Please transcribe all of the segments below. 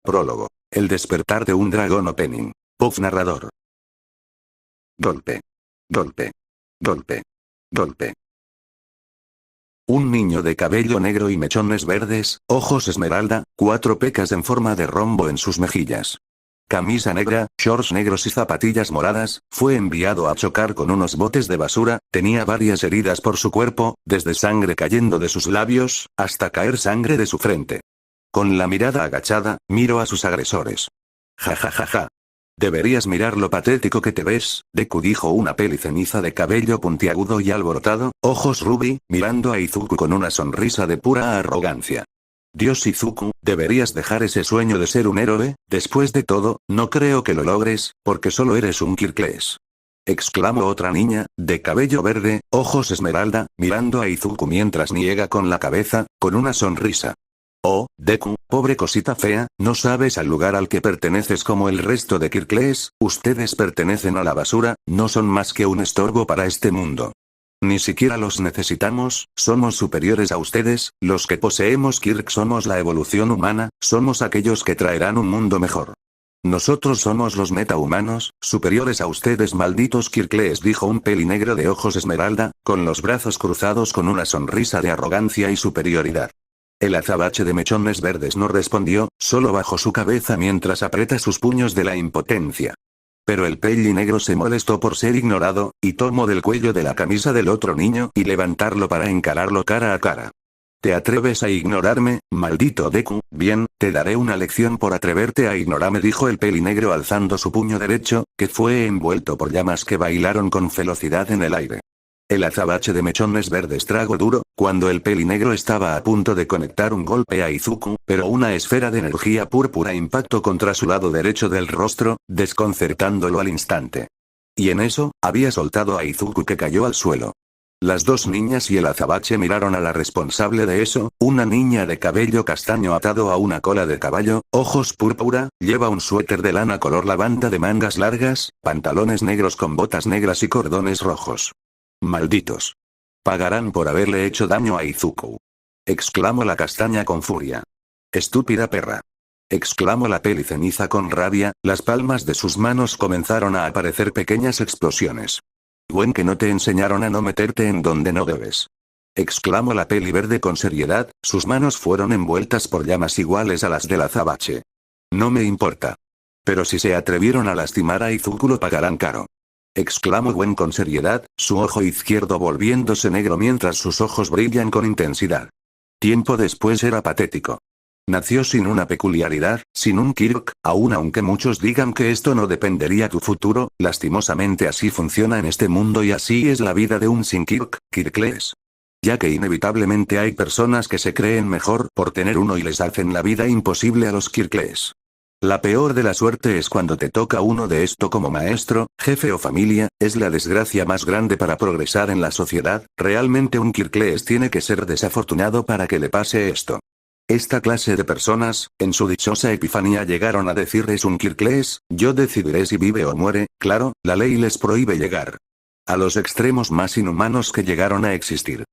Prólogo. El despertar de un dragón opening. Puff narrador. Golpe. Golpe. Golpe. Golpe. Un niño de cabello negro y mechones verdes, ojos esmeralda, 4 pecas en forma de rombo en sus mejillas. Camisa negra, shorts negros y zapatillas moradas, fue enviado a chocar con unos botes de basura, tenía varias heridas por su cuerpo, desde sangre cayendo de sus labios, hasta caer sangre de su frente. Con la mirada agachada, miró a sus agresores. Ja ja ja ja. Deberías mirar lo patético que te ves, Deku dijo una peliceniza de cabello puntiagudo y alborotado, ojos rubí, mirando a Izuku con una sonrisa de pura arrogancia. Dios Izuku, deberías dejar ese sueño de ser un héroe, después de todo, no creo que lo logres, porque solo eres un Kirkles. Exclamó otra niña, de cabello verde, ojos esmeralda, mirando a Izuku mientras niega con la cabeza, con una sonrisa. Oh, Deku, pobre cosita fea, no sabes al lugar al que perteneces como el resto de Kirkles, ustedes pertenecen a la basura, no son más que un estorbo para este mundo. Ni siquiera los necesitamos, somos superiores a ustedes, los que poseemos Kirk somos la evolución humana, somos aquellos que traerán un mundo mejor. Nosotros somos los metahumanos, superiores a ustedes malditos Kirkles, dijo un pelinegro de ojos esmeralda, con los brazos cruzados con una sonrisa de arrogancia y superioridad. El azabache de mechones verdes no respondió, solo bajó su cabeza mientras aprieta sus puños de la impotencia. Pero el pelinegro se molestó por ser ignorado, y tomó del cuello de la camisa del otro niño y levantarlo para encararlo cara a cara. ¿Te atreves a ignorarme, maldito Deku? Bien, te daré una lección por atreverte a ignorarme, dijo el pelinegro alzando su puño derecho, que fue envuelto por llamas que bailaron con velocidad en el aire. El azabache de mechones verdes tragó duro, cuando el pelinegro estaba a punto de conectar un golpe a Izuku, pero una esfera de energía púrpura impactó contra su lado derecho del rostro, desconcertándolo al instante. Y en eso, había soltado a Izuku que cayó al suelo. Las dos niñas y el azabache miraron a la responsable de eso, una niña de cabello castaño atado a una cola de caballo, ojos púrpura, lleva un suéter de lana color lavanda de mangas largas, pantalones negros con botas negras y cordones rojos. Malditos. Pagarán por haberle hecho daño a Izuku. Exclamó la castaña con furia. Estúpida perra. Exclamó la peliceniza con rabia, las palmas de sus manos comenzaron a aparecer pequeñas explosiones. Buen que no te enseñaron a no meterte en donde no debes. Exclamó la peli verde con seriedad, sus manos fueron envueltas por llamas iguales a las del azabache. No me importa. Pero si se atrevieron a lastimar a Izuku lo pagarán caro. Exclamó Gwen con seriedad, su ojo izquierdo volviéndose negro mientras sus ojos brillan con intensidad. Tiempo después era patético. Nació sin una peculiaridad, sin un Kirk, aun aunque muchos digan que esto no dependería tu futuro, lastimosamente así funciona en este mundo y así es la vida de un sin Kirk, Kirkles. Ya que inevitablemente hay personas que se creen mejor por tener uno y les hacen la vida imposible a los Kirkles. La peor de la suerte es cuando te toca uno de esto como maestro, jefe o familia, es la desgracia más grande para progresar en la sociedad, realmente un Kirkles tiene que ser desafortunado para que le pase esto. Esta clase de personas, en su dichosa epifanía llegaron a decir es un Kirkles, yo decidiré si vive o muere, claro, la ley les prohíbe llegar a los extremos más inhumanos que llegaron a existir.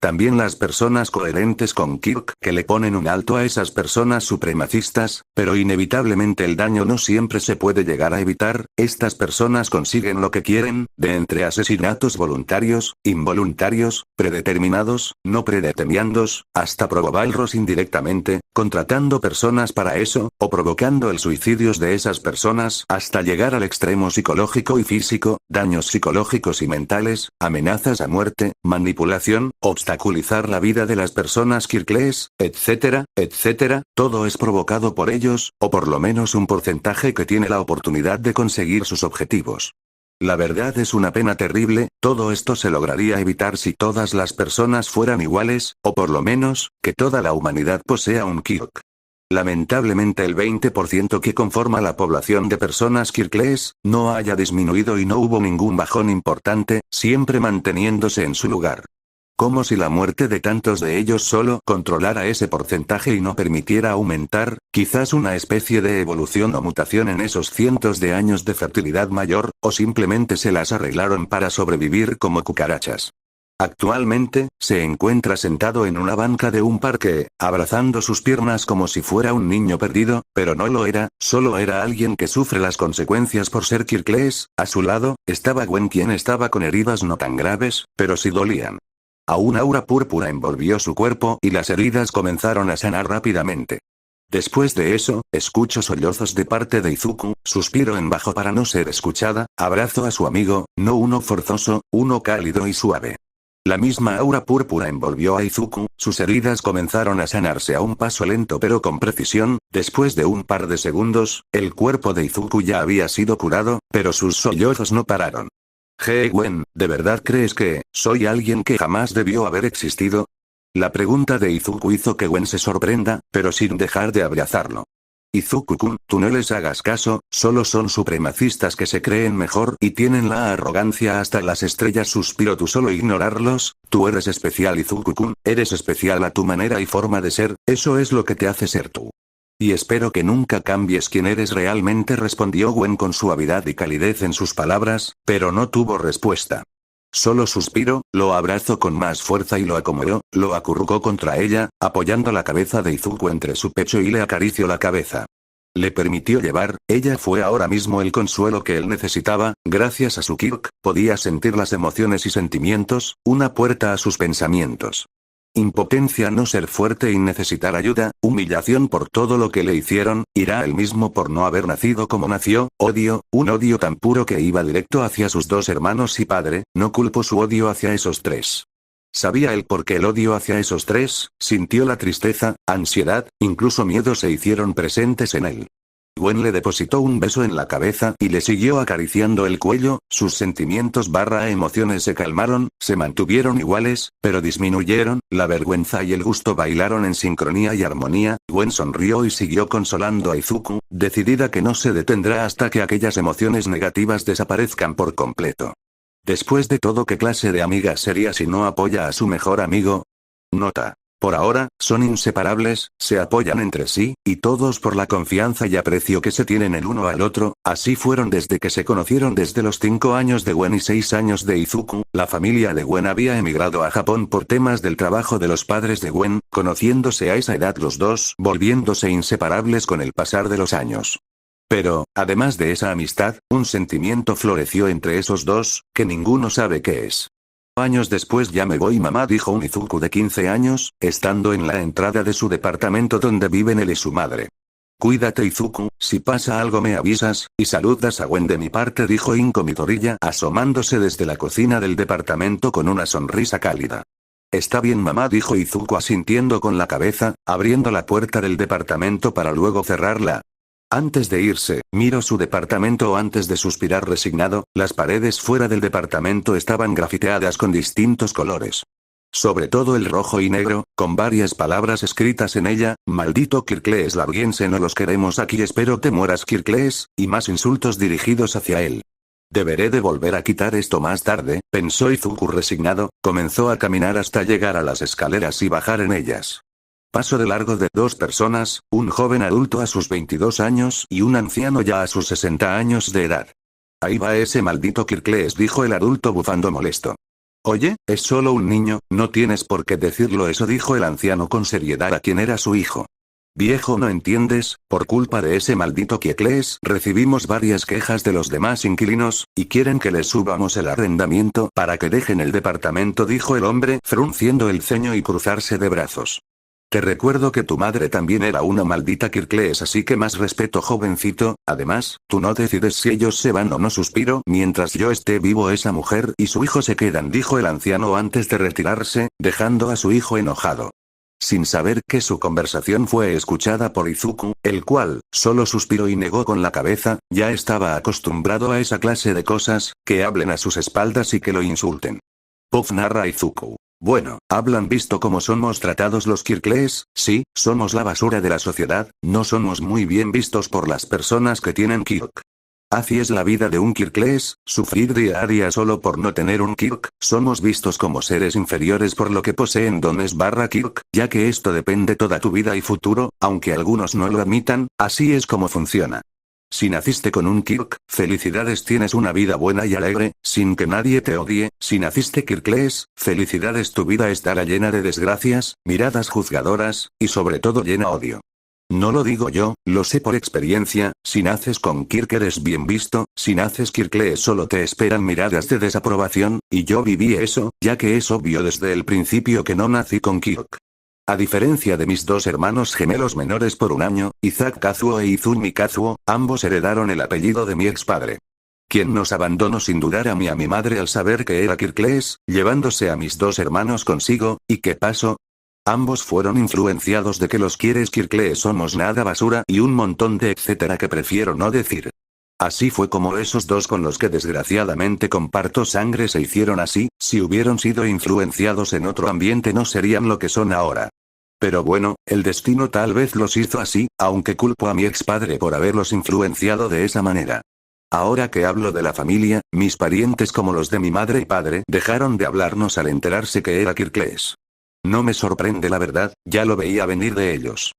También las personas coherentes con Kirk que le ponen un alto a esas personas supremacistas, pero inevitablemente el daño no siempre se puede llegar a evitar, estas personas consiguen lo que quieren, de entre asesinatos voluntarios, involuntarios, predeterminados, no predeterminados, hasta provocarlos indirectamente, contratando personas para eso, o provocando el suicidios de esas personas, hasta llegar al extremo psicológico y físico, daños psicológicos y mentales, amenazas a muerte, manipulación, obstaculizar la vida de las personas Kirkles, etcétera, etcétera, todo es provocado por ellos, o por lo menos un porcentaje que tiene la oportunidad de conseguir sus objetivos. La verdad es una pena terrible, todo esto se lograría evitar si todas las personas fueran iguales, o por lo menos, que toda la humanidad posea un Kirk. Lamentablemente el 20% que conforma la población de personas Kirkles, no haya disminuido y no hubo ningún bajón importante, siempre manteniéndose en su lugar. Como si la muerte de tantos de ellos solo controlara ese porcentaje y no permitiera aumentar, quizás una especie de evolución o mutación en esos cientos de años de fertilidad mayor, o simplemente se las arreglaron para sobrevivir como cucarachas. Actualmente, se encuentra sentado en una banca de un parque, abrazando sus piernas como si fuera un niño perdido, pero no lo era, solo era alguien que sufre las consecuencias por ser Kirkles. A su lado, estaba Gwen, quien estaba con heridas no tan graves, pero sí dolían. A un aura púrpura envolvió su cuerpo y las heridas comenzaron a sanar rápidamente. Después de eso, escucho sollozos de parte de Izuku, suspiro en bajo para no ser escuchada, abrazo a su amigo, no uno forzoso, uno cálido y suave. La misma aura púrpura envolvió a Izuku, sus heridas comenzaron a sanarse a un paso lento pero con precisión. Después de un par de segundos, el cuerpo de Izuku ya había sido curado, pero sus sollozos no pararon. Gwen, ¿de verdad crees que soy alguien que jamás debió haber existido? La pregunta de Izuku hizo que Gwen se sorprenda, pero sin dejar de abrazarlo. Izuku-kun, tú no les hagas caso, solo son supremacistas que se creen mejor y tienen la arrogancia hasta las estrellas. Suspiro, tú solo ignorarlos, tú eres especial Izuku-kun, eres especial a tu manera y forma de ser, eso es lo que te hace ser tú. Y espero que nunca cambies quién eres realmente, respondió Gwen con suavidad y calidez en sus palabras, pero no tuvo respuesta. Solo suspiró, lo abrazó con más fuerza y lo acomodó, lo acurrucó contra ella, apoyando la cabeza de Izuku entre su pecho y le acarició la cabeza. Le permitió llevar, ella fue ahora mismo el consuelo que él necesitaba, gracias a su Kirk, podía sentir las emociones y sentimientos, una puerta a sus pensamientos. Impotencia, no ser fuerte y necesitar ayuda, humillación por todo lo que le hicieron, ira él mismo por no haber nacido como nació, odio, un odio tan puro que iba directo hacia sus dos hermanos y padre, no culpó su odio hacia esos tres. Sabía él por qué el odio hacia esos tres, sintió la tristeza, ansiedad, incluso miedo se hicieron presentes en él. Gwen le depositó un beso en la cabeza y le siguió acariciando el cuello, sus sentimientos emociones se calmaron, se mantuvieron iguales, pero disminuyeron, la vergüenza y el gusto bailaron en sincronía y armonía. Gwen sonrió y siguió consolando a Izuku, decidida que no se detendrá hasta que aquellas emociones negativas desaparezcan por completo. Después de todo, ¿qué clase de amiga sería si no apoya a su mejor amigo? Nota. Por ahora, son inseparables, se apoyan entre sí, y todos por la confianza y aprecio que se tienen el uno al otro. Así fueron desde que se conocieron. Desde los 5 años de Gwen y 6 años de Izuku, la familia de Gwen había emigrado a Japón por temas del trabajo de los padres de Gwen, conociéndose a esa edad los dos, volviéndose inseparables con el pasar de los años. Pero, además de esa amistad, un sentimiento floreció entre esos dos, que ninguno sabe qué es. Años después, ya me voy mamá, dijo un Izuku de 15 años, estando en la entrada de su departamento donde viven él y su madre. Cuídate Izuku, si pasa algo me avisas, y saludas a Gwen de mi parte, dijo Inko Midoriya asomándose desde la cocina del departamento con una sonrisa cálida. Está bien mamá, dijo Izuku asintiendo con la cabeza, abriendo la puerta del departamento para luego cerrarla. Antes de irse, miró su departamento antes de suspirar resignado, las paredes fuera del departamento estaban grafiteadas con distintos colores. Sobre todo el rojo y negro, con varias palabras escritas en ella: maldito Kirkles Larguiense, no los queremos aquí, espero te mueras Kirkles, y más insultos dirigidos hacia él. Deberé de volver a quitar esto más tarde, pensó Izuku resignado, comenzó a caminar hasta llegar a las escaleras y bajar en ellas. Paso de largo de dos personas, un joven adulto a sus 22 años y un anciano ya a sus 60 años de edad. Ahí va ese maldito Kirkles, dijo el adulto bufando molesto. Oye, es solo un niño, no tienes por qué decirlo eso, dijo el anciano con seriedad a quien era su hijo. Viejo, no entiendes, por culpa de ese maldito Kirkles recibimos varias quejas de los demás inquilinos, y quieren que les subamos el arrendamiento para que dejen el departamento, dijo el hombre frunciendo el ceño y cruzarse de brazos. Te recuerdo que tu madre también era una maldita Kirkles, así que más respeto jovencito, además, tú no decides si ellos se van o no, suspiro, mientras yo esté vivo esa mujer y su hijo se quedan, dijo el anciano antes de retirarse, dejando a su hijo enojado. Sin saber que su conversación fue escuchada por Izuku, el cual, solo suspiró y negó con la cabeza, ya estaba acostumbrado a esa clase de cosas, que hablen a sus espaldas y que lo insulten. Puff, narra Izuku. Bueno, ¿hablan visto cómo somos tratados los Kirkles? Sí, somos la basura de la sociedad, no somos muy bien vistos por las personas que tienen Kirk. Así es la vida de un Kirkles, sufrir día a día solo por no tener un Kirk, somos vistos como seres inferiores por lo que poseen dones Kirk, ya que esto depende toda tu vida y futuro, aunque algunos no lo admitan, así es como funciona. si naciste con un Kirk, felicidades, tienes una vida buena y alegre, sin que nadie te odie. Si naciste Kirkles, felicidades, tu vida estará llena de desgracias, miradas juzgadoras, y sobre todo llena de odio. No lo digo yo, lo sé por experiencia, si naces con Kirk eres bien visto, si naces Kirkles solo te esperan miradas de desaprobación, y yo viví eso, ya que es obvio desde el principio que no nací con Kirk. A diferencia de mis dos hermanos gemelos menores por un año, Isaac Kazuo e Izumi Kazuo, ambos heredaron el apellido de mi expadre. Quien nos abandonó sin dudar a mí a mi madre al saber que era Kirkles, llevándose a mis dos hermanos consigo, ¿y qué pasó? Ambos fueron influenciados de que los Kirkles somos nada basura y un montón de etcétera que prefiero no decir. Así fue como esos dos con los que desgraciadamente comparto sangre se hicieron así, si hubieran sido influenciados en otro ambiente no serían lo que son ahora. Pero bueno, el destino tal vez los hizo así, aunque culpo a mi expadre por haberlos influenciado de esa manera. Ahora que hablo de la familia, mis parientes como los de mi madre y padre dejaron de hablarnos al enterarse que era Kirkles. No me sorprende la verdad, ya lo veía venir de ellos.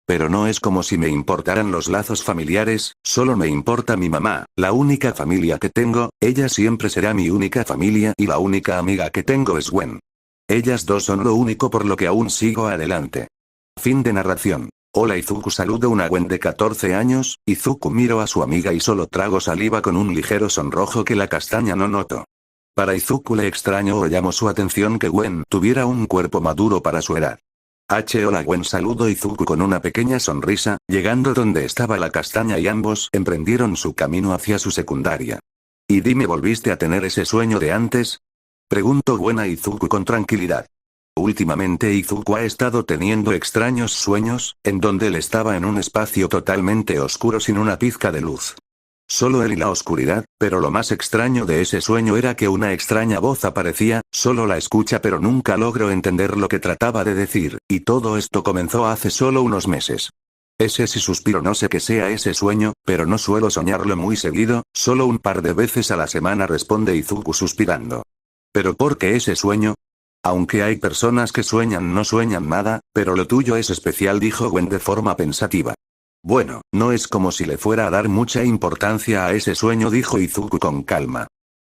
Pero no es como si me importaran los lazos familiares, solo me importa mi mamá, la única familia que tengo, ella siempre será mi única familia y la única amiga que tengo es Gwen. Ellas dos son lo único por lo que aún sigo adelante. Fin de narración. Hola Izuku, saludo una Gwen de 14 años, Izuku miro a su amiga y solo trago saliva con un ligero sonrojo que la castaña no noto. Para Izuku le extraño o llamó su atención que Gwen tuviera un cuerpo maduro para su edad. Hola Gwen, saludo Izuku con una pequeña sonrisa, llegando donde estaba la castaña y ambos emprendieron su camino hacia su secundaria. ¿Y dime, volviste a tener ese sueño de antes? Preguntó Gwen a Izuku con tranquilidad. Últimamente Izuku ha estado teniendo extraños sueños, en donde él estaba en un espacio totalmente oscuro sin una pizca de luz. Solo él y la oscuridad, pero lo más extraño de ese sueño era que una extraña voz aparecía, solo la escucha pero nunca logro entender lo que trataba de decir, y todo esto comenzó hace solo unos meses. Ese sí suspiro, no sé qué sea ese sueño, pero no suelo soñarlo muy seguido, solo un par de veces a la semana, responde Izuku suspirando. ¿Pero por qué ese sueño? Aunque hay personas que sueñan no sueñan nada, pero lo tuyo es especial, dijo Gwen de forma pensativa. Bueno, no es como si le fuera a dar mucha importancia a ese sueño, dijo Izuku con calma.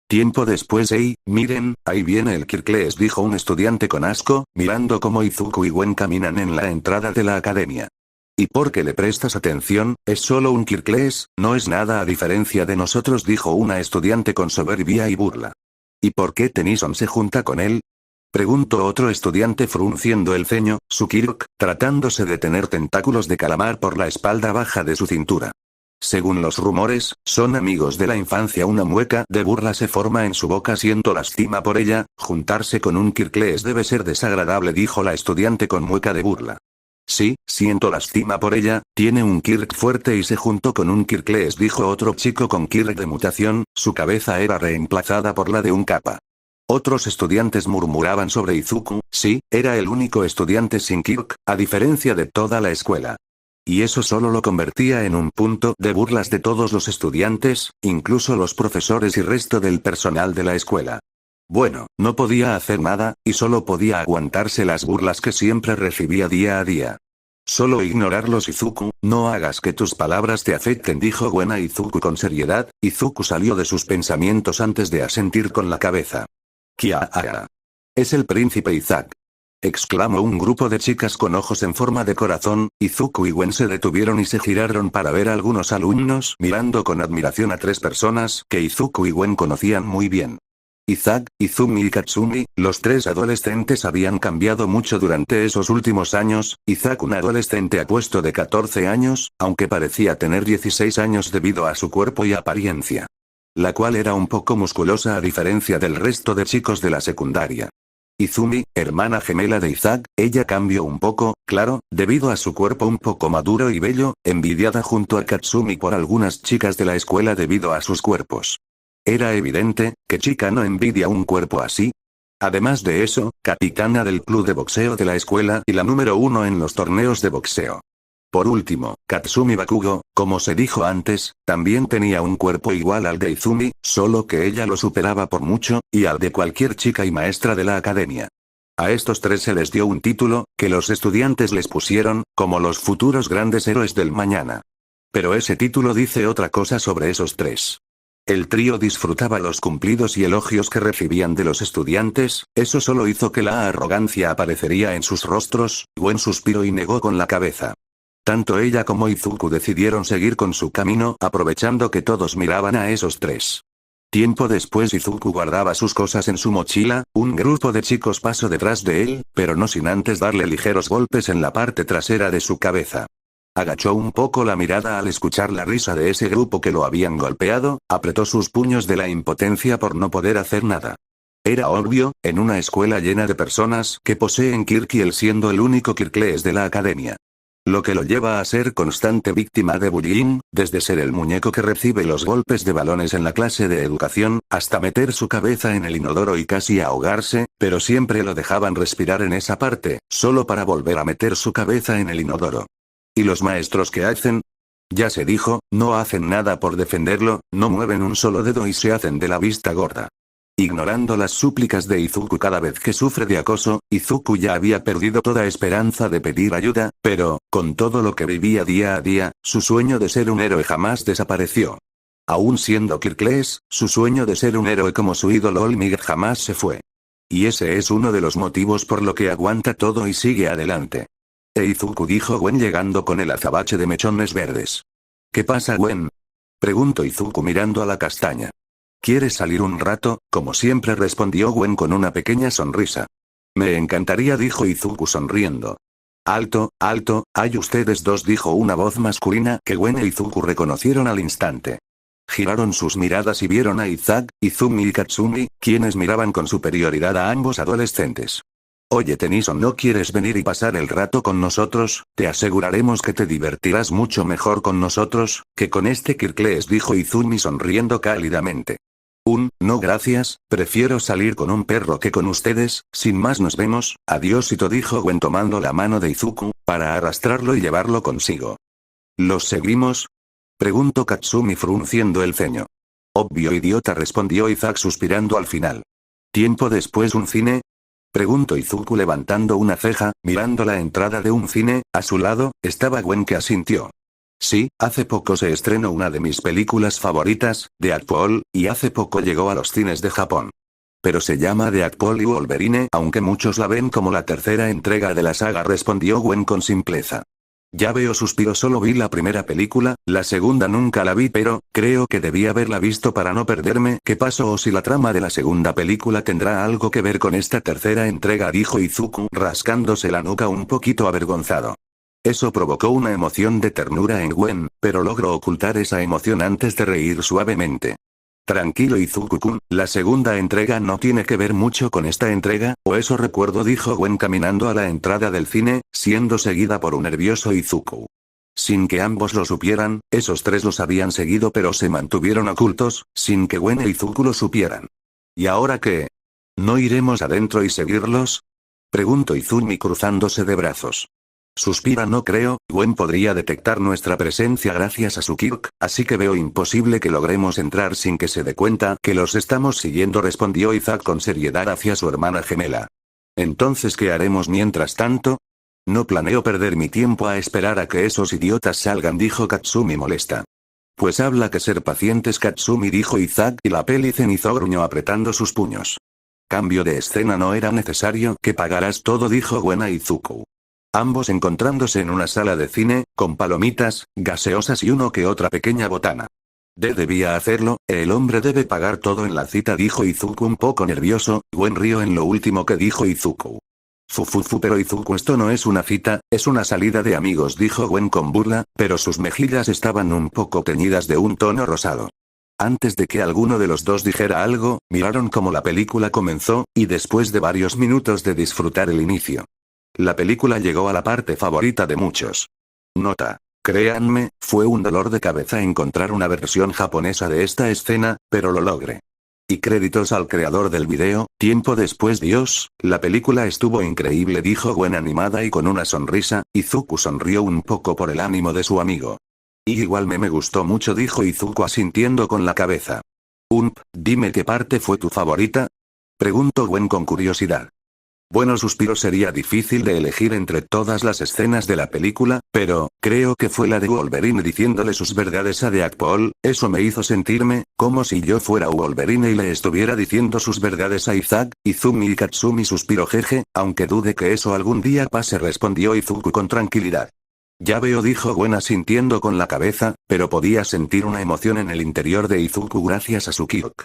Tiempo después, miren, ahí viene el Kirkles, dijo un estudiante con asco, mirando cómo Izuku y Gwen caminan en la entrada de la academia. ¿Y por qué le prestas atención? Es solo un Kirkles, no es nada a diferencia de nosotros, dijo una estudiante con soberbia y burla. ¿Y por qué Tennyson se junta con él? Preguntó otro estudiante frunciendo el ceño, su Kirk, tratándose de tener tentáculos de calamar por la espalda baja de su cintura. Según los rumores, son amigos de la infancia. Una mueca de burla se forma en su boca. Siento lástima por ella, juntarse con un Kirkles debe ser desagradable, dijo la estudiante con mueca de burla. Sí, siento lástima por ella, tiene un Kirk fuerte y se juntó con un Kirkles, dijo otro chico con Kirk de mutación, su cabeza era reemplazada por la de un Kappa. Otros estudiantes murmuraban sobre Izuku, sí, era el único estudiante sin Kirk, a diferencia de toda la escuela. Y eso solo lo convertía en un punto de burlas de todos los estudiantes, incluso los profesores y resto del personal de la escuela. Bueno, no podía hacer nada, y solo podía aguantarse las burlas que siempre recibía día a día. Solo ignorarlos, Izuku, no hagas que tus palabras te afecten, dijo Gwen a Izuku con seriedad. Izuku salió de sus pensamientos antes de asentir con la cabeza. ¡Kiaa! Es el príncipe Isaac. Exclamó un grupo de chicas con ojos en forma de corazón. Izuku y Gwen se detuvieron y se giraron para ver a algunos alumnos mirando con admiración a tres personas que Izuku y Gwen conocían muy bien. Isaac, Izumi y Katsumi, los tres adolescentes habían cambiado mucho durante esos últimos años. Isaac, un adolescente apuesto de 14 años, aunque parecía tener 16 años debido a su cuerpo y apariencia, la cual era un poco musculosa a diferencia del resto de chicos de la secundaria. Izumi, hermana gemela de Isaac, ella cambió un poco, claro, debido a su cuerpo un poco maduro y bello, envidiada junto a Katsumi por algunas chicas de la escuela debido a sus cuerpos. Era evidente, ¿qué chica no envidia un cuerpo así? Además de eso, capitana del club de boxeo de la escuela y la número 1 en los torneos de boxeo. Por último, Katsumi Bakugo, como se dijo antes, también tenía un cuerpo igual al de Izumi, solo que ella lo superaba por mucho, y al de cualquier chica y maestra de la academia. A estos tres se les dio un título, que los estudiantes les pusieron, como los futuros grandes héroes del mañana. Pero ese título dice otra cosa sobre esos tres. El trío disfrutaba los cumplidos y elogios que recibían de los estudiantes, eso solo hizo que la arrogancia aparecería en sus rostros. Gwen suspiró y negó con la cabeza. Tanto ella como Izuku decidieron seguir con su camino, aprovechando que todos miraban a esos tres. Tiempo después Izuku guardaba sus cosas en su mochila, un grupo de chicos pasó detrás de él, pero no sin antes darle ligeros golpes en la parte trasera de su cabeza. Agachó un poco la mirada al escuchar la risa de ese grupo que lo habían golpeado, apretó sus puños de la impotencia por no poder hacer nada. Era obvio, en una escuela llena de personas que poseen Kirk y él siendo el único Kirkles de la academia. Lo que lo lleva a ser constante víctima de bullying, desde ser el muñeco que recibe los golpes de balones en la clase de educación, hasta meter su cabeza en el inodoro y casi ahogarse, pero siempre lo dejaban respirar en esa parte, solo para volver a meter su cabeza en el inodoro. ¿Y los maestros qué hacen? Ya se dijo, no hacen nada por defenderlo, no mueven un solo dedo y se hacen de la vista gorda. Ignorando las súplicas de Izuku cada vez que sufre de acoso, Izuku ya había perdido toda esperanza de pedir ayuda, pero, con todo lo que vivía día a día, su sueño de ser un héroe jamás desapareció. Aún siendo Kirkles, su sueño de ser un héroe como su ídolo Olmig jamás se fue. Y ese es uno de los motivos por lo que aguanta todo y sigue adelante. Izuku dijo Gwen llegando con el azabache de mechones verdes. ¿Qué pasa, Gwen? Preguntó Izuku mirando a la castaña. ¿Quieres salir un rato? Como siempre respondió Gwen con una pequeña sonrisa. Me encantaría, dijo Izuku sonriendo. Alto, alto, hay ustedes dos, dijo una voz masculina que Gwen e Izuku reconocieron al instante. Giraron sus miradas y vieron a Izak, Izumi y Katsumi, quienes miraban con superioridad a ambos adolescentes. Oye Tennyson, ¿no quieres venir y pasar el rato con nosotros? Te aseguraremos que te divertirás mucho mejor con nosotros, que con este Kirkles, dijo Izumi sonriendo cálidamente. No gracias, prefiero salir con un perro que con ustedes, sin más nos vemos, adiósito, dijo Gwen tomando la mano de Izuku, para arrastrarlo y llevarlo consigo. ¿Los seguimos? Preguntó Katsumi frunciendo el ceño. Obvio, idiota, respondió Izak suspirando al final. ¿Tiempo después un cine? Preguntó Izuku levantando una ceja, mirando la entrada de un cine. A su lado, estaba Gwen que asintió. Sí, hace poco se estrenó una de mis películas favoritas, Deadpool, y hace poco llegó a los cines de Japón. Pero se llama Deadpool y Wolverine, aunque muchos la ven como la tercera entrega de la saga, respondió Gwen con simpleza. Ya veo, suspiró, solo vi la primera película, la segunda nunca la vi, pero creo que debí haberla visto para no perderme qué pasó o si la trama de la segunda película tendrá algo que ver con esta tercera entrega, dijo Izuku rascándose la nuca un poquito avergonzado. Eso provocó una emoción de ternura en Gwen, pero logró ocultar esa emoción antes de reír suavemente. Tranquilo Izuku-kun, la segunda entrega no tiene que ver mucho con esta entrega, o eso recuerdo, dijo Gwen caminando a la entrada del cine, siendo seguida por un nervioso Izuku. Sin que ambos lo supieran, esos tres los habían seguido pero se mantuvieron ocultos, sin que Gwen e Izuku lo supieran. ¿Y ahora qué? ¿No iremos adentro y seguirlos? Preguntó Izumi cruzándose de brazos. Suspira, no creo, Gwen podría detectar nuestra presencia gracias a su Kirk, así que veo imposible que logremos entrar sin que se dé cuenta que los estamos siguiendo, respondió Izak con seriedad hacia su hermana gemela. Entonces, ¿qué haremos mientras tanto? No planeo perder mi tiempo a esperar a que esos idiotas salgan, dijo Katsumi molesta. Pues habla que ser pacientes, Katsumi, dijo Izak, y la peli cenizó, gruñó apretando sus puños. Cambio de escena, no era necesario que pagaras todo, dijo Gwen a Izuku. Ambos encontrándose en una sala de cine, con palomitas, gaseosas y uno que otra pequeña botana. Debía hacerlo, el hombre debe pagar todo en la cita, dijo Izuku un poco nervioso. Gwen rió en lo último que dijo Izuku. Fufufu, pero Izuku, esto no es una cita, es una salida de amigos, dijo Gwen con burla, pero sus mejillas estaban un poco teñidas de un tono rosado. Antes de que alguno de los dos dijera algo, miraron cómo la película comenzó, y después de varios minutos de disfrutar el inicio. La película llegó a la parte favorita de muchos. Nota. Créanme, fue un dolor de cabeza encontrar una versión japonesa de esta escena, pero lo logré. Y créditos al creador del video. Tiempo después, Dios, la película estuvo increíble, dijo Gwen animada y con una sonrisa. Izuku sonrió un poco por el ánimo de su amigo. Y igual me gustó mucho, dijo Izuku asintiendo con la cabeza. Dime qué parte fue tu favorita. Preguntó Gwen con curiosidad. Bueno, suspiro, sería difícil de elegir entre todas las escenas de la película, pero, creo que fue la de Wolverine diciéndole sus verdades a Deadpool. Eso me hizo sentirme, como si yo fuera Wolverine y le estuviera diciendo sus verdades a Isaac, Izumi y Katsumi. Suspiro, jeje, aunque dude que eso algún día pase, respondió Izuku con tranquilidad. Ya veo, dijo Gwen asintiendo con la cabeza, pero podía sentir una emoción en el interior de Izuku gracias a su Kyok.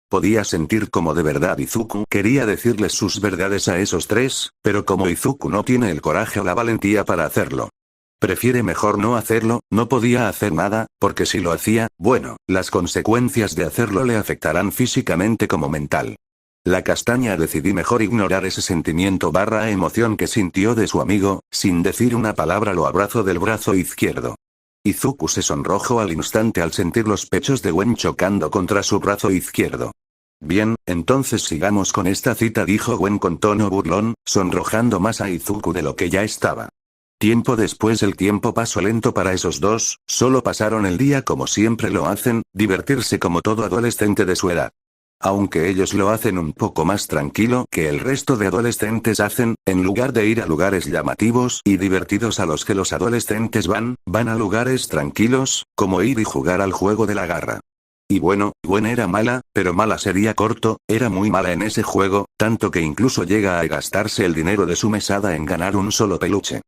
Podía sentir como de verdad Izuku quería decirles sus verdades a esos tres, pero como Izuku no tiene el coraje o la valentía para hacerlo. Prefiere mejor no hacerlo. No podía hacer nada, porque si lo hacía, bueno, las consecuencias de hacerlo le afectarán físicamente como mental. La castaña decidí mejor ignorar ese sentimiento / emoción que sintió de su amigo. Sin decir una palabra lo abrazó del brazo izquierdo. Izuku se sonrojó al instante al sentir los pechos de Gwen chocando contra su brazo izquierdo. Bien, entonces sigamos con esta cita, dijo Gwen con tono burlón, sonrojando más a Izuku de lo que ya estaba. Tiempo después. El tiempo pasó lento para esos dos, solo pasaron el día como siempre lo hacen, divertirse como todo adolescente de su edad. Aunque ellos lo hacen un poco más tranquilo que el resto de adolescentes hacen, en lugar de ir a lugares llamativos y divertidos a los que los adolescentes van a lugares tranquilos, como ir y jugar al juego de la garra. Y bueno, Gwen era mala, pero mala sería corto, era muy mala en ese juego, tanto que incluso llega a gastarse el dinero de su mesada en ganar un solo peluche.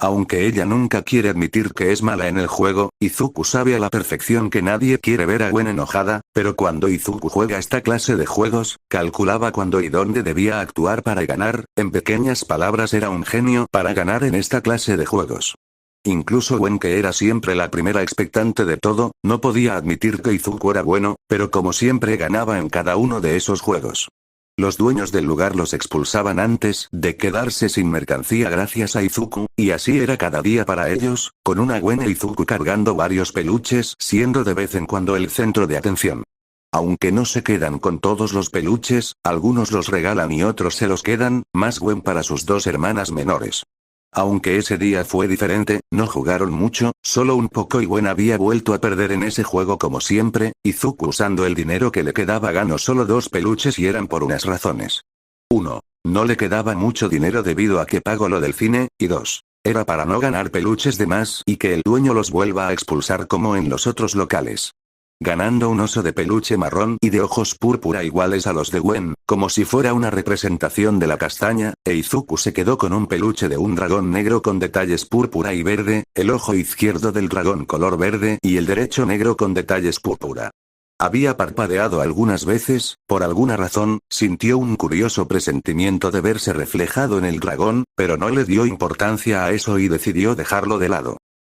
Aunque ella nunca quiere admitir que es mala en el juego, Izuku sabe a la perfección que nadie quiere ver a Gwen enojada, pero cuando Izuku juega esta clase de juegos, calculaba cuándo y dónde debía actuar para ganar. En pequeñas palabras, era un genio para ganar en esta clase de juegos. Incluso Gwen, que era siempre la primera expectante de todo, no podía admitir que Izuku era bueno, pero como siempre ganaba en cada uno de esos juegos. Los dueños del lugar los expulsaban antes de quedarse sin mercancía gracias a Izuku, y así era cada día para ellos, con una Gwen e Izuku cargando varios peluches, siendo de vez en cuando el centro de atención. Aunque no se quedan con todos los peluches, algunos los regalan y otros se los quedan, más Gwen para sus dos hermanas menores. Aunque ese día fue diferente, no jugaron mucho, solo un poco, y Gwen había vuelto a perder en ese juego como siempre. Izuku, usando el dinero que le quedaba, ganó solo 2 peluches y eran por unas razones. 1. No le quedaba mucho dinero debido a que pagó lo del cine, y 2. Era para no ganar peluches de más y que el dueño los vuelva a expulsar como en los otros locales. Ganando un oso de peluche marrón y de ojos púrpura iguales a los de Gwen, como si fuera una representación de la castaña, Izuku se quedó con un peluche de un dragón negro con detalles púrpura y verde, el ojo izquierdo del dragón color verde y el derecho negro con detalles púrpura. Había parpadeado algunas veces, por alguna razón, sintió un curioso presentimiento de verse reflejado en el dragón, pero no le dio importancia a eso y decidió dejarlo de lado.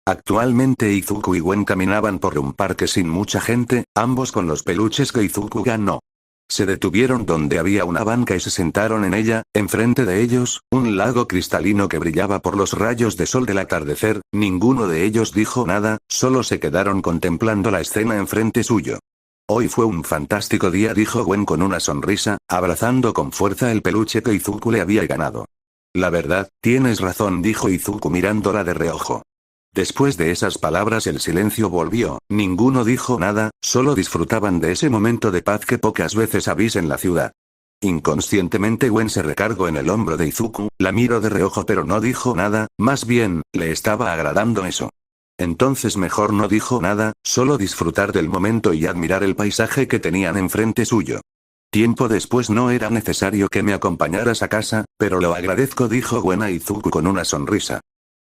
Actualmente Izuku y Gwen caminaban por un parque sin mucha gente, ambos con los peluches que Izuku ganó. Se detuvieron donde había una banca y se sentaron en ella. Enfrente de ellos, un lago cristalino que brillaba por los rayos de sol del atardecer. Ninguno de ellos dijo nada, solo se quedaron contemplando la escena enfrente suyo. Hoy fue un fantástico día, dijo Gwen con una sonrisa, abrazando con fuerza el peluche que Izuku le había ganado. La verdad, tienes razón, dijo Izuku mirándola de reojo. Después de esas palabras el silencio volvió, ninguno dijo nada, solo disfrutaban de ese momento de paz que pocas veces habéis en la ciudad. Inconscientemente Gwen se recargó en el hombro de Izuku, la miró de reojo pero no dijo nada, más bien, le estaba agradando eso. Entonces mejor no dijo nada, solo disfrutar del momento y admirar el paisaje que tenían enfrente suyo. Tiempo después, no era necesario que me acompañaras a casa, pero lo agradezco, dijo Gwen a Izuku con una sonrisa.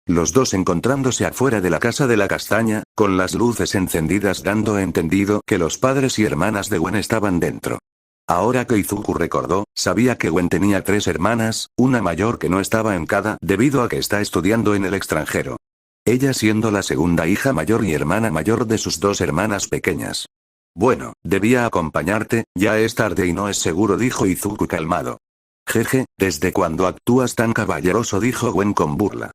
Los dos encontrándose afuera de la casa de la castaña, con las luces encendidas dando entendido que los padres y hermanas de Gwen estaban dentro. Ahora que Izuku recordó, sabía que Gwen tenía 3 hermanas, una mayor que no estaba en Kada debido a que está estudiando en el extranjero. Ella siendo la segunda hija mayor y hermana mayor de sus 2 hermanas pequeñas. Bueno, debía acompañarte, ya es tarde y no es seguro, dijo Izuku calmado. Jeje, ¿desde cuándo actúas tan caballeroso?, dijo Gwen con burla.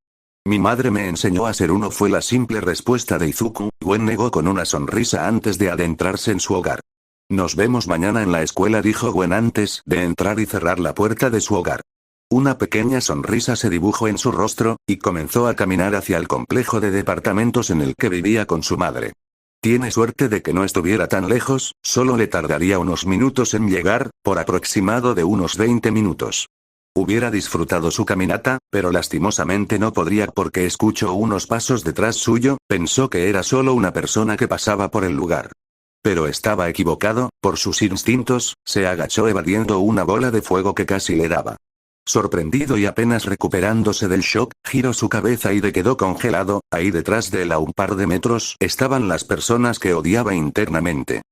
Mi madre me enseñó a ser uno, fue la simple respuesta de Izuku. Gwen negó con una sonrisa antes de adentrarse en su hogar. Nos vemos mañana en la escuela, dijo Gwen antes de entrar y cerrar la puerta de su hogar. Una pequeña sonrisa se dibujó en su rostro, y comenzó a caminar hacia el complejo de departamentos en el que vivía con su madre. Tiene suerte de que no estuviera tan lejos, solo le tardaría unos minutos en llegar, por aproximado de unos 20 minutos. Hubiera disfrutado su caminata, pero lastimosamente no podría porque escuchó unos pasos detrás suyo, pensó que era solo una persona que pasaba por el lugar. Pero estaba equivocado, por sus instintos, se agachó evadiendo una bola de fuego que casi le daba. Sorprendido y apenas recuperándose del shock, giró su cabeza y quedó congelado. Ahí detrás de él a un par de metros estaban las personas que odiaba internamente.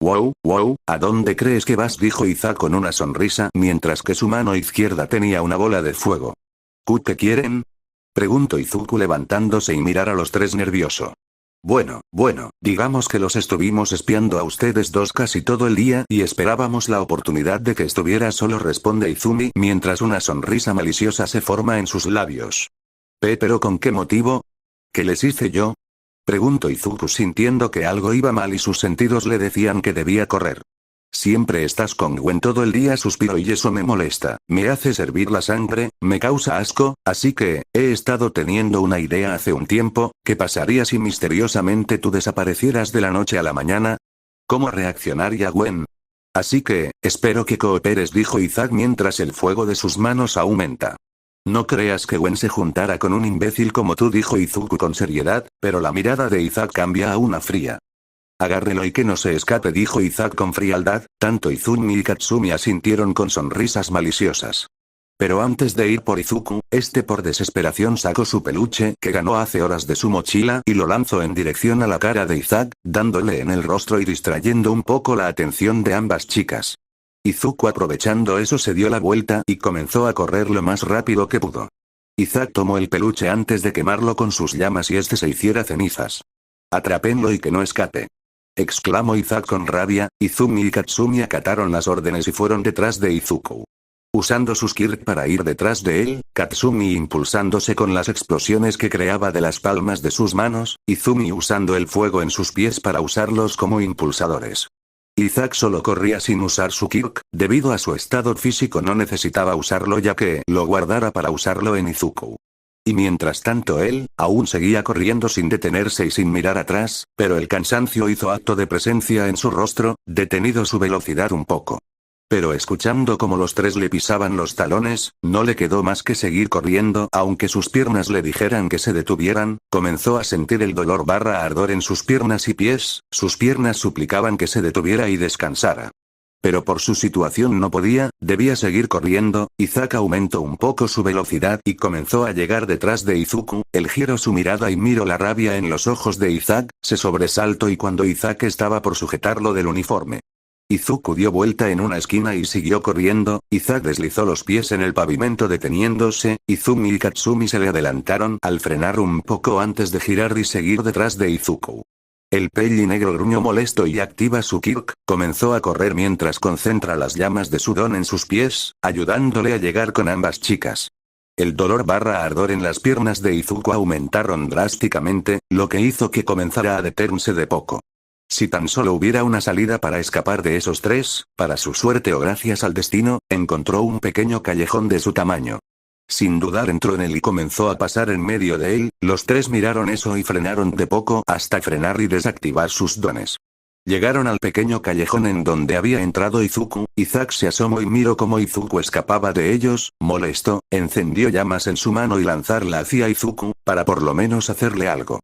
«Wow, wow, ¿a dónde crees que vas?», dijo Isaac con una sonrisa mientras que su mano izquierda tenía una bola de fuego. «¿Qué quieren?», preguntó Izuku levantándose y mirar a los tres nervioso. Bueno, digamos que los estuvimos espiando a ustedes dos casi todo el día y esperábamos la oportunidad de que estuviera solo, responde Izumi mientras una sonrisa maliciosa se forma en sus labios. ¿Pero con qué motivo? ¿Qué les hice yo?, preguntó Izuku sintiendo que algo iba mal y sus sentidos le decían que debía correr. Siempre estás con Gwen todo el día, suspiró, y eso me molesta, me hace hervir la sangre, me causa asco, así que, he estado teniendo una idea hace un tiempo. ¿Qué pasaría si misteriosamente tú desaparecieras de la noche a la mañana? ¿Cómo reaccionaría Gwen? Así que, espero que cooperes, dijo Isaac mientras el fuego de sus manos aumenta. No creas que Gwen se juntara con un imbécil como tú, dijo Izuku con seriedad, pero la mirada de Isaac cambia a una fría. Agárrelo y que no se escape, dijo Isaac con frialdad. Tanto Izumi y Katsumi asintieron con sonrisas maliciosas. Pero antes de ir por Izuku, por desesperación sacó su peluche que ganó hace horas de su mochila y lo lanzó en dirección a la cara de Isaac, dándole en el rostro y distrayendo un poco la atención de ambas chicas. Izuku, aprovechando eso, se dio la vuelta y comenzó a correr lo más rápido que pudo. Isaac tomó el peluche antes de quemarlo con sus llamas y se hiciera cenizas. «Atrápenlo y que no escape», exclamó Isaac con rabia. Izumi y Katsumi acataron las órdenes y fueron detrás de Izuku. Usando sus Kirk para ir detrás de él, Katsumi impulsándose con las explosiones que creaba de las palmas de sus manos, Izumi usando el fuego en sus pies para usarlos como impulsadores. Isaac solo corría sin usar su Kirk, debido a su estado físico no necesitaba usarlo ya que lo guardara para usarlo en Izuku. Y mientras tanto él, aún seguía corriendo sin detenerse y sin mirar atrás, pero el cansancio hizo acto de presencia en su rostro, detenido su velocidad un poco. Pero escuchando cómo los tres le pisaban los talones, no le quedó más que seguir corriendo. Aunque sus piernas le dijeran que se detuvieran, comenzó a sentir el dolor / ardor en sus piernas y pies, sus piernas suplicaban que se detuviera y descansara. Pero por su situación no podía, debía seguir corriendo. Isaac aumentó un poco su velocidad y comenzó a llegar detrás de Izuku. Él giró su mirada y miró la rabia en los ojos de Isaac, se sobresaltó y cuando Isaac estaba por sujetarlo del uniforme. Izuku dio vuelta en una esquina y siguió corriendo. Isaac deslizó los pies en el pavimento deteniéndose. Izumi y Katsumi se le adelantaron al frenar un poco antes de girar y seguir detrás de Izuku. El peli negro gruñó molesto y activa su Kirk, comenzó a correr mientras concentra las llamas de su don en sus pies, ayudándole a llegar con ambas chicas. El dolor / ardor en las piernas de Izuku aumentaron drásticamente, lo que hizo que comenzara a detenerse de poco. Si tan solo hubiera una salida para escapar de esos tres, para su suerte o gracias al destino, encontró un pequeño callejón de su tamaño. Sin dudar entró en él y comenzó a pasar en medio de él. Los tres miraron eso y frenaron de poco hasta frenar y desactivar sus dones. Llegaron al pequeño callejón en donde había entrado Izuku. Isaac se asomó y miró cómo Izuku escapaba de ellos. Molesto, encendió llamas en su mano y lanzarla hacia Izuku, para por lo menos hacerle algo.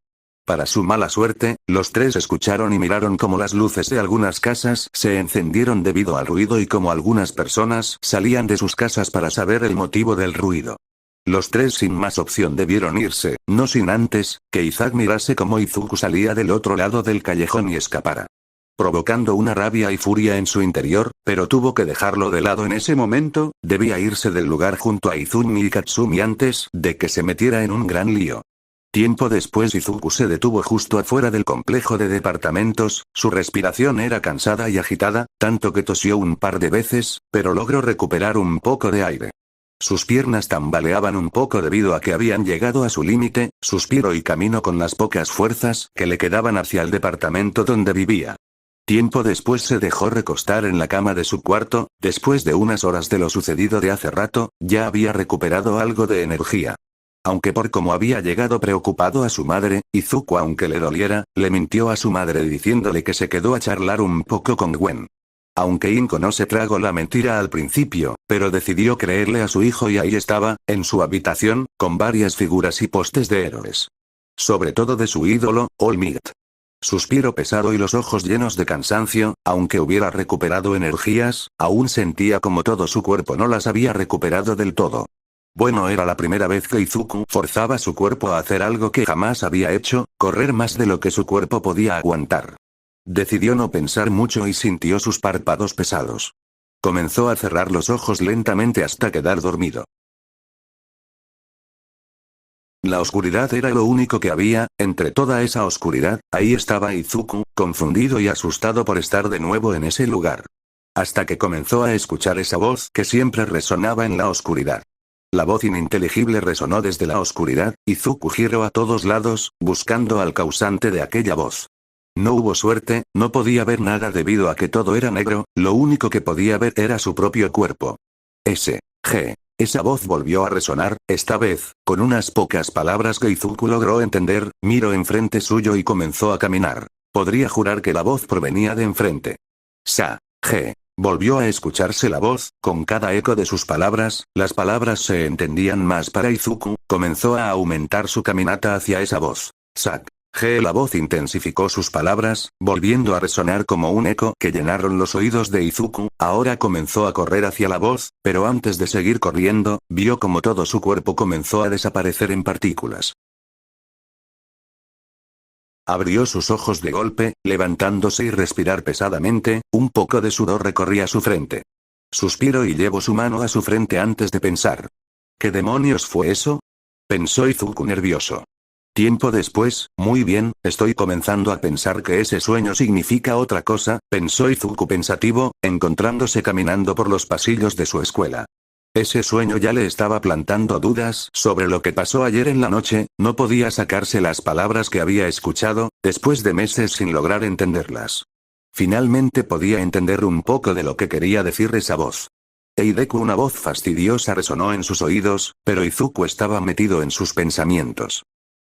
Para su mala suerte, los tres escucharon y miraron cómo las luces de algunas casas se encendieron debido al ruido y cómo algunas personas salían de sus casas para saber el motivo del ruido. Los tres sin más opción debieron irse, no sin antes que Isaac mirase cómo Izuku salía del otro lado del callejón y escapara. Provocando una rabia y furia en su interior, pero tuvo que dejarlo de lado en ese momento. Debía irse del lugar junto a Izumi y Katsumi antes de que se metiera en un gran lío. Tiempo después Izuku se detuvo justo afuera del complejo de departamentos. Su respiración era cansada y agitada, tanto que tosió un par de veces, pero logró recuperar un poco de aire. Sus piernas tambaleaban un poco debido a que habían llegado a su límite. Suspiró y caminó con las pocas fuerzas que le quedaban hacia el departamento donde vivía. Tiempo después se dejó recostar en la cama de su cuarto. Después de unas horas de lo sucedido de hace rato, ya había recuperado algo de energía. Aunque por cómo había llegado preocupado a su madre, Izuku, aunque le doliera, le mintió a su madre diciéndole que se quedó a charlar un poco con Gwen. Aunque Inko no se tragó la mentira al principio, pero decidió creerle a su hijo y ahí estaba, en su habitación, con varias figuras y postes de héroes. Sobre todo de su ídolo, All Might. Suspiró pesado y los ojos llenos de cansancio, aunque hubiera recuperado energías, aún sentía como todo su cuerpo no las había recuperado del todo. Bueno, era la primera vez que Izuku forzaba su cuerpo a hacer algo que jamás había hecho, correr más de lo que su cuerpo podía aguantar. Decidió no pensar mucho y sintió sus párpados pesados. Comenzó a cerrar los ojos lentamente hasta quedar dormido. La oscuridad era lo único que había, entre toda esa oscuridad, ahí estaba Izuku, confundido y asustado por estar de nuevo en ese lugar. Hasta que comenzó a escuchar esa voz que siempre resonaba en la oscuridad. La voz ininteligible resonó desde la oscuridad, Izuku giró a todos lados, buscando al causante de aquella voz. No hubo suerte, no podía ver nada debido a que todo era negro, lo único que podía ver era su propio cuerpo. Esa voz volvió a resonar, esta vez, con unas pocas palabras que Izuku logró entender, miró enfrente suyo y comenzó a caminar. Podría jurar que la voz provenía de enfrente. Volvió a escucharse la voz, con cada eco de sus palabras, las palabras se entendían más para Izuku, comenzó a aumentar su caminata hacia esa voz. La voz intensificó sus palabras, volviendo a resonar como un eco que llenaron los oídos de Izuku, ahora comenzó a correr hacia la voz, pero antes de seguir corriendo, vio como todo su cuerpo comenzó a desaparecer en partículas. Abrió sus ojos de golpe, levantándose y respirar pesadamente, un poco de sudor recorría su frente. Suspiró y llevó su mano a su frente antes de pensar. ¿Qué demonios fue eso? Pensó Izuku nervioso. Tiempo después, muy bien, estoy comenzando a pensar que ese sueño significa otra cosa, pensó Izuku pensativo, encontrándose caminando por los pasillos de su escuela. Ese sueño ya le estaba plantando dudas sobre lo que pasó ayer en la noche, no podía sacarse las palabras que había escuchado, después de meses sin lograr entenderlas. Finalmente podía entender un poco de lo que quería decir esa voz. Eideku, una voz fastidiosa resonó en sus oídos, pero Izuku estaba metido en sus pensamientos.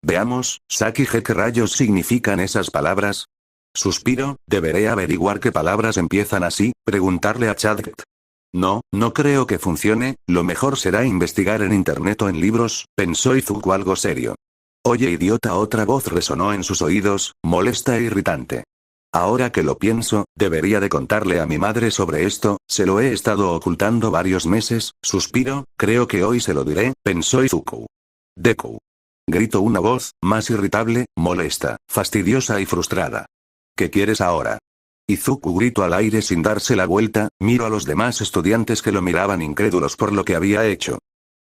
Veamos, Saki-G, ¿qué rayos significan esas palabras? Suspiro, deberé averiguar qué palabras empiezan así, preguntarle a Chadwick. No creo que funcione, lo mejor será investigar en internet o en libros, pensó Izuku algo serio. Oye idiota, otra voz resonó en sus oídos, molesta e irritante. Ahora que lo pienso, debería de contarle a mi madre sobre esto, se lo he estado ocultando varios meses, suspiro, creo que hoy se lo diré, pensó Izuku. Deku. Gritó una voz, más irritable, molesta, fastidiosa y frustrada. ¿Qué quieres ahora? Izuku gritó al aire sin darse la vuelta, miró a los demás estudiantes que lo miraban incrédulos por lo que había hecho.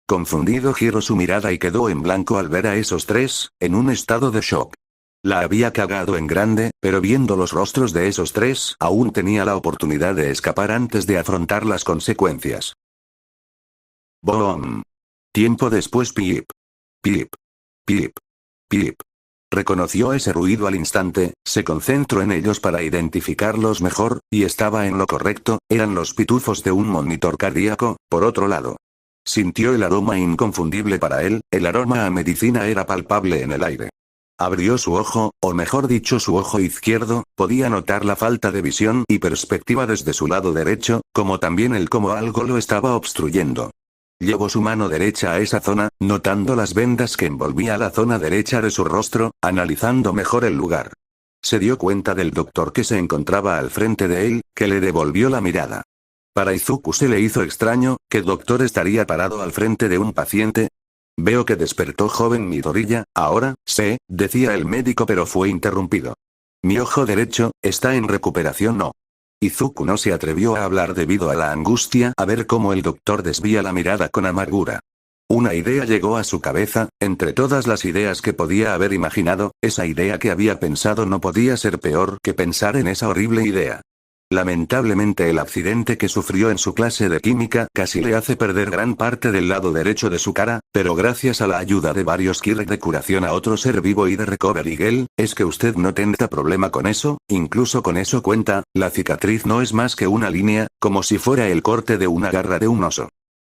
Confundido giró su mirada y quedó en blanco al ver a esos tres, en un estado de shock. La había cagado en grande, pero viendo los rostros de esos tres, aún tenía la oportunidad de escapar antes de afrontar las consecuencias. ¡Boom! Tiempo después, pip. Pip. Pip. Pip. Reconoció ese ruido al instante, se concentró en ellos para identificarlos mejor, y estaba en lo correcto, eran los pitufos de un monitor cardíaco, por otro lado. Sintió el aroma inconfundible para él, el aroma a medicina era palpable en el aire. Abrió su ojo, o mejor dicho su ojo izquierdo, podía notar la falta de visión y perspectiva desde su lado derecho, como también el cómo algo lo estaba obstruyendo. Llevó su mano derecha a esa zona, notando las vendas que envolvía la zona derecha de su rostro, analizando mejor el lugar. Se dio cuenta del doctor que se encontraba al frente de él, que le devolvió la mirada. Para Izuku se le hizo extraño, ¿qué doctor estaría parado al frente de un paciente? Veo que despertó joven Midoriya, ahora, decía el médico, pero fue interrumpido. Mi ojo derecho, está en recuperación, no. Izuku no se atrevió a hablar debido a la angustia a ver cómo el doctor desvía la mirada con amargura. Una idea llegó a su cabeza, entre todas las ideas que podía haber imaginado, esa idea que había pensado no podía ser peor que pensar en esa horrible idea. Lamentablemente el accidente que sufrió en su clase de química casi le hace perder gran parte del lado derecho de su cara, pero gracias a la ayuda de varios kits de curación a otro ser vivo y de Recovery Gel, es que usted no tendrá problema con eso, incluso con eso cuenta, la cicatriz no es más que una línea, como si fuera el corte de una garra de un oso.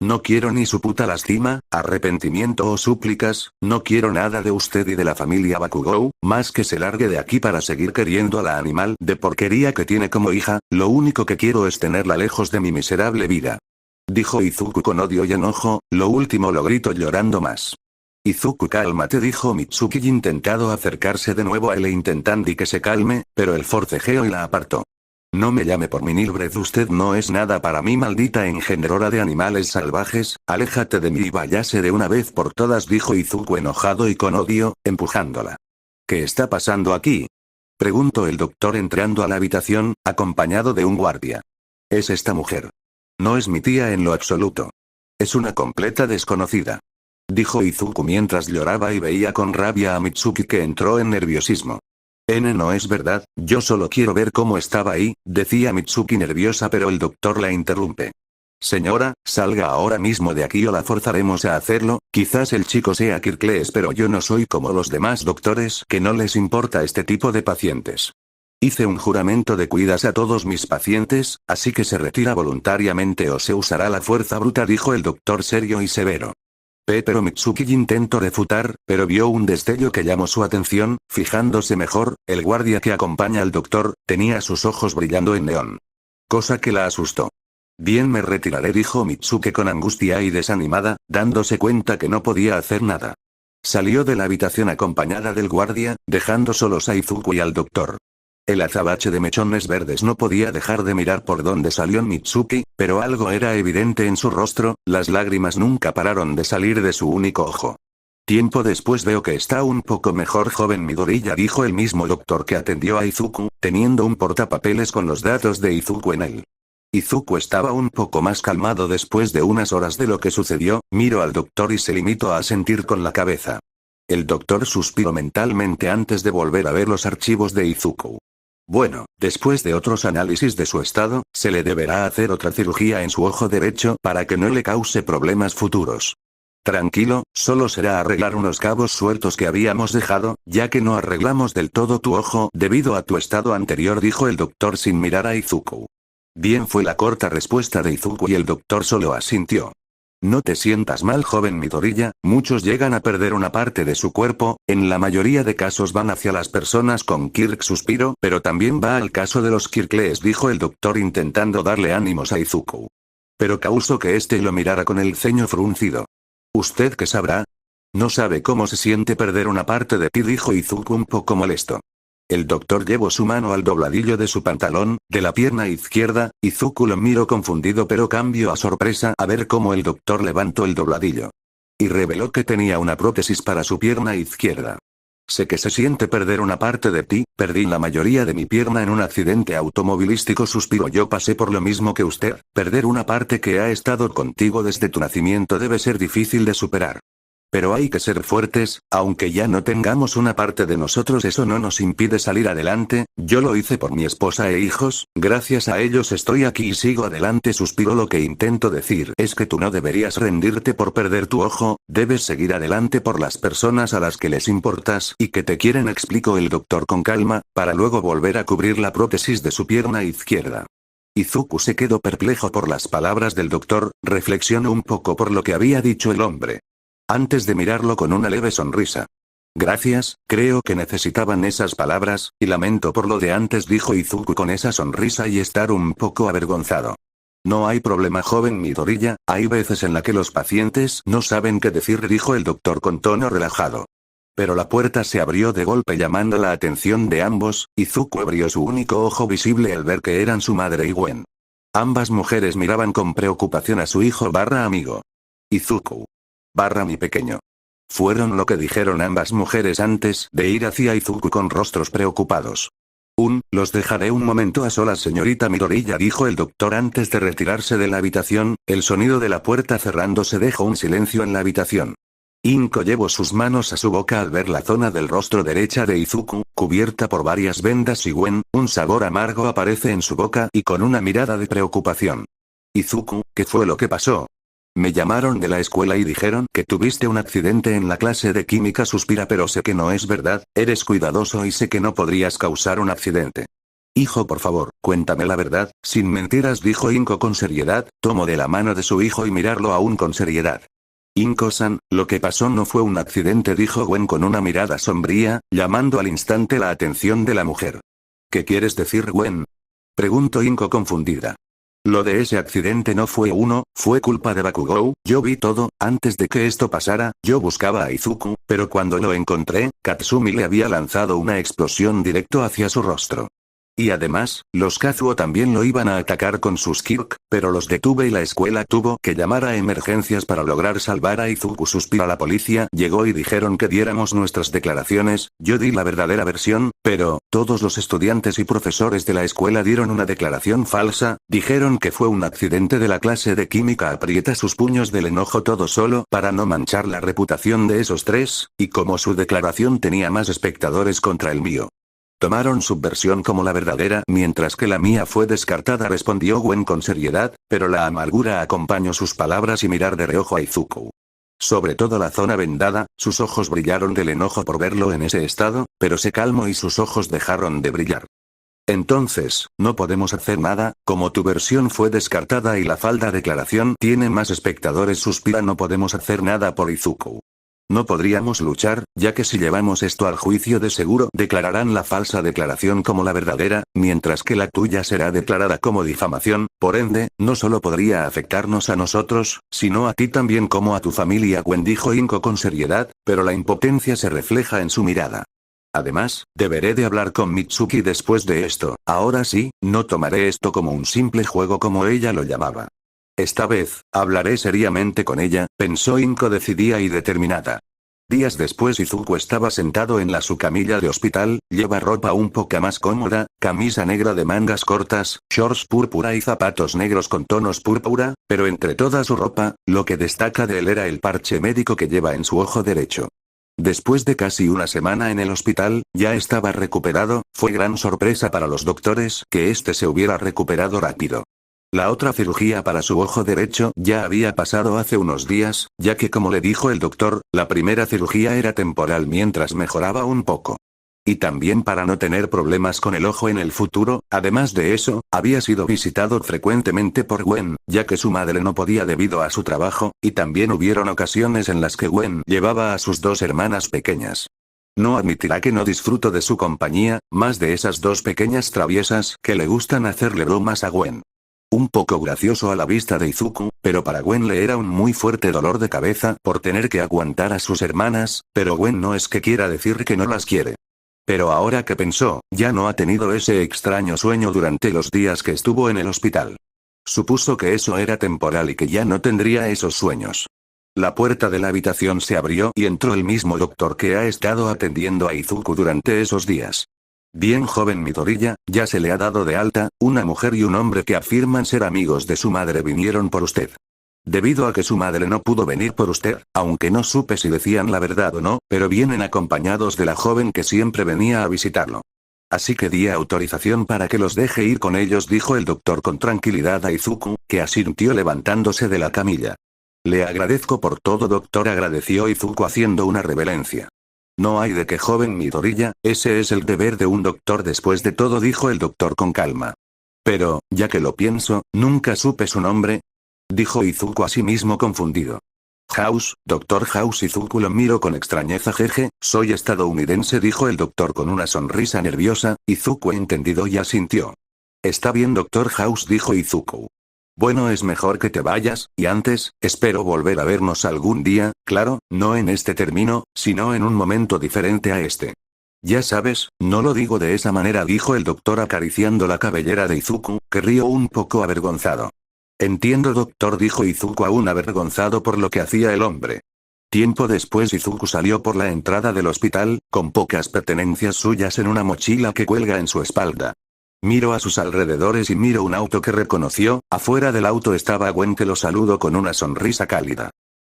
No quiero ni su puta lástima, arrepentimiento o súplicas, no quiero nada de usted y de la familia Bakugou, más que se largue de aquí para seguir queriendo a la animal de porquería que tiene como hija, lo único que quiero es tenerla lejos de mi miserable vida. Dijo Izuku con odio y enojo, lo último lo grito llorando más. Izuku, cálmate, dijo Mitsuki intentado acercarse de nuevo a él e intentando que se calme, pero el forcejeó y la apartó. No me llame por mi nombre, usted no es nada para mí, maldita engendrora de animales salvajes, aléjate de mí y váyase de una vez por todas, dijo Izuku enojado y con odio, empujándola. ¿Qué está pasando aquí? Preguntó el doctor entrando a la habitación, acompañado de un guardia. Es esta mujer. No es mi tía en lo absoluto. Es una completa desconocida. Dijo Izuku mientras lloraba y veía con rabia a Mitsuki que entró en nerviosismo. No es verdad, yo solo quiero ver cómo estaba ahí, decía Mitsuki nerviosa, pero el doctor la interrumpe. Señora, salga ahora mismo de aquí o la forzaremos a hacerlo, quizás el chico sea Kirkles, pero yo no soy como los demás doctores que no les importa este tipo de pacientes. Hice un juramento de cuidas a todos mis pacientes, así que se retira voluntariamente o se usará la fuerza bruta, dijo el doctor serio y severo. Pero Mitsuki intentó refutar, pero vio un destello que llamó su atención, fijándose mejor, el guardia que acompaña al doctor, tenía sus ojos brillando en neón. Cosa que la asustó. Bien, me retiraré, dijo Mitsuki con angustia y desanimada, dándose cuenta que no podía hacer nada. Salió de la habitación acompañada del guardia, dejando solos a Izuku y al doctor. El azabache de mechones verdes no podía dejar de mirar por donde salió Mitsuki, pero algo era evidente en su rostro, las lágrimas nunca pararon de salir de su único ojo. Tiempo después veo que está un poco mejor, joven Midoriya, dijo el mismo doctor que atendió a Izuku, teniendo un portapapeles con los datos de Izuku en él. Izuku estaba un poco más calmado después de unas horas de lo que sucedió, miró al doctor y se limitó a asentir con la cabeza. El doctor suspiró mentalmente antes de volver a ver los archivos de Izuku. Bueno, después de otros análisis de su estado, se le deberá hacer otra cirugía en su ojo derecho para que no le cause problemas futuros. Tranquilo, solo será arreglar unos cabos sueltos que habíamos dejado, ya que no arreglamos del todo tu ojo debido a tu estado anterior, dijo el doctor sin mirar a Izuku. Bien, fue la corta respuesta de Izuku y el doctor solo asintió. No te sientas mal, joven Midoriya, muchos llegan a perder una parte de su cuerpo, en la mayoría de casos van hacia las personas con Kirk, suspiro, pero también va al caso de los Kirkles, dijo el doctor intentando darle ánimos a Izuku. Pero causó que éste lo mirara con el ceño fruncido. ¿Usted qué sabrá? No sabe cómo se siente perder una parte de ti, dijo Izuku un poco molesto. El doctor llevó su mano al dobladillo de su pantalón, de la pierna izquierda, Izuku lo miró confundido pero cambió a sorpresa a ver cómo el doctor levantó el dobladillo. Y reveló que tenía una prótesis para su pierna izquierda. Sé que se siente perder una parte de ti, perdí la mayoría de mi pierna en un accidente automovilístico, suspiró, yo pasé por lo mismo que usted, perder una parte que ha estado contigo desde tu nacimiento debe ser difícil de superar. Pero hay que ser fuertes, aunque ya no tengamos una parte de nosotros eso no nos impide salir adelante, yo lo hice por mi esposa e hijos, gracias a ellos estoy aquí y sigo adelante, suspiró. Lo que intento decir es que tú no deberías rendirte por perder tu ojo, debes seguir adelante por las personas a las que les importas y que te quieren, explicó el doctor con calma, para luego volver a cubrir la prótesis de su pierna izquierda. Izuku se quedó perplejo por las palabras del doctor, reflexionó un poco por lo que había dicho el hombre. Antes de mirarlo con una leve sonrisa. Gracias, creo que necesitaban esas palabras, y lamento por lo de antes, dijo Izuku con esa sonrisa y estar un poco avergonzado. No hay problema, joven Midoriya, hay veces en la que los pacientes no saben qué decir, dijo el doctor con tono relajado. Pero la puerta se abrió de golpe llamando la atención de ambos, Izuku abrió su único ojo visible al ver que eran su madre y Gwen. Ambas mujeres miraban con preocupación a su hijo barra amigo. Izuku. Barra mi pequeño. Fueron lo que dijeron ambas mujeres antes de ir hacia Izuku con rostros preocupados. Los dejaré un momento a solas, señorita Midoriya, dijo el doctor antes de retirarse de la habitación, el sonido de la puerta cerrándose dejó un silencio en la habitación. Inko llevó sus manos a su boca al ver la zona del rostro derecha de Izuku, cubierta por varias vendas y Gwen, un sabor amargo aparece en su boca y con una mirada de preocupación. Izuku, ¿qué fue lo que pasó? Me llamaron de la escuela y dijeron que tuviste un accidente en la clase de química, suspira, pero sé que no es verdad, eres cuidadoso y sé que no podrías causar un accidente. Hijo, por favor, cuéntame la verdad, sin mentiras, dijo Inko con seriedad, tomó de la mano de su hijo y mirarlo aún con seriedad. Inko-san, lo que pasó no fue un accidente, dijo Gwen con una mirada sombría, llamando al instante la atención de la mujer. ¿Qué quieres decir, Gwen? Preguntó Inko confundida. Lo de ese accidente no fue culpa de Bakugou, yo vi todo, antes de que esto pasara, yo buscaba a Izuku, pero cuando lo encontré, Katsumi le había lanzado una explosión directo hacia su rostro. Y además, los Kazuo también lo iban a atacar con sus Kirk, pero los detuve y la escuela tuvo que llamar a emergencias para lograr salvar a Izuku. Suspira la policía, llegó y dijeron que diéramos nuestras declaraciones, yo di la verdadera versión, pero, todos los estudiantes y profesores de la escuela dieron una declaración falsa, dijeron que fue un accidente de la clase de química. Aprieta sus puños del enojo todo solo para no manchar la reputación de esos tres, y como su declaración tenía más espectadores contra el mío. Tomaron su versión como la verdadera, mientras que la mía fue descartada, respondió Gwen con seriedad, pero la amargura acompañó sus palabras y mirar de reojo a Izuku. Sobre todo la zona vendada, sus ojos brillaron del enojo por verlo en ese estado, pero se calmó y sus ojos dejaron de brillar. Entonces, no podemos hacer nada, como tu versión fue descartada y la falsa declaración tiene más espectadores, suspira, no podemos hacer nada por Izuku. No podríamos luchar, ya que si llevamos esto al juicio de seguro declararán la falsa declaración como la verdadera, mientras que la tuya será declarada como difamación, por ende, no solo podría afectarnos a nosotros, sino a ti también como a tu familia. Gwen, dijo Inko con seriedad, pero la impotencia se refleja en su mirada. Además, deberé de hablar con Mitsuki después de esto, ahora sí, no tomaré esto como un simple juego como ella lo llamaba. Esta vez, hablaré seriamente con ella, pensó Inko decidida y determinada. Días después Izuku estaba sentado en su camilla de hospital, lleva ropa un poco más cómoda, camisa negra de mangas cortas, shorts púrpura y zapatos negros con tonos púrpura, pero entre toda su ropa, lo que destaca de él era el parche médico que lleva en su ojo derecho. Después de casi una semana en el hospital, ya estaba recuperado, fue gran sorpresa para los doctores que este se hubiera recuperado rápido. La otra cirugía para su ojo derecho ya había pasado hace unos días, ya que como le dijo el doctor, la primera cirugía era temporal mientras mejoraba un poco. Y también para no tener problemas con el ojo en el futuro, además de eso, había sido visitado frecuentemente por Gwen, ya que su madre no podía debido a su trabajo, y también hubieron ocasiones en las que Gwen llevaba a sus dos hermanas pequeñas. No admitirá que no disfruto de su compañía, más de esas dos pequeñas traviesas que le gustan hacerle bromas a Gwen. Un poco gracioso a la vista de Izuku, pero para Gwen le era un muy fuerte dolor de cabeza por tener que aguantar a sus hermanas, pero Gwen no es que quiera decir que no las quiere. Pero ahora que pensó, ya no ha tenido ese extraño sueño durante los días que estuvo en el hospital. Supuso que eso era temporal y que ya no tendría esos sueños. La puerta de la habitación se abrió y entró el mismo doctor que ha estado atendiendo a Izuku durante esos días. Bien, joven Midoriya, ya se le ha dado de alta, una mujer y un hombre que afirman ser amigos de su madre vinieron por usted. Debido a que su madre no pudo venir por usted, aunque no supe si decían la verdad o no, pero vienen acompañados de la joven que siempre venía a visitarlo. Así que di autorización para que los deje ir con ellos, dijo el doctor con tranquilidad a Izuku, que asintió levantándose de la camilla. Le agradezco por todo, doctor, agradeció Izuku haciendo una reverencia. No hay de qué, joven Midoriya, ese es el deber de un doctor después de todo, dijo el doctor con calma. Pero, ya que lo pienso, nunca supe su nombre, dijo Izuku a sí mismo confundido. House, doctor House. Izuku lo miró con extrañeza. Jeje, soy estadounidense, dijo el doctor con una sonrisa nerviosa. Izuku entendido y asintió. Está bien, doctor House, dijo Izuku. Bueno, es mejor que te vayas, y antes, espero volver a vernos algún día, claro, no en este término, sino en un momento diferente a este. Ya sabes, no lo digo de esa manera, dijo el doctor acariciando la cabellera de Izuku, que rió un poco avergonzado. Entiendo, doctor, dijo Izuku aún avergonzado por lo que hacía el hombre. Tiempo después Izuku salió por la entrada del hospital, con pocas pertenencias suyas en una mochila que cuelga en su espalda. Miró a sus alrededores y miró un auto que reconoció, afuera del auto estaba Gwen, que lo saludó con una sonrisa cálida.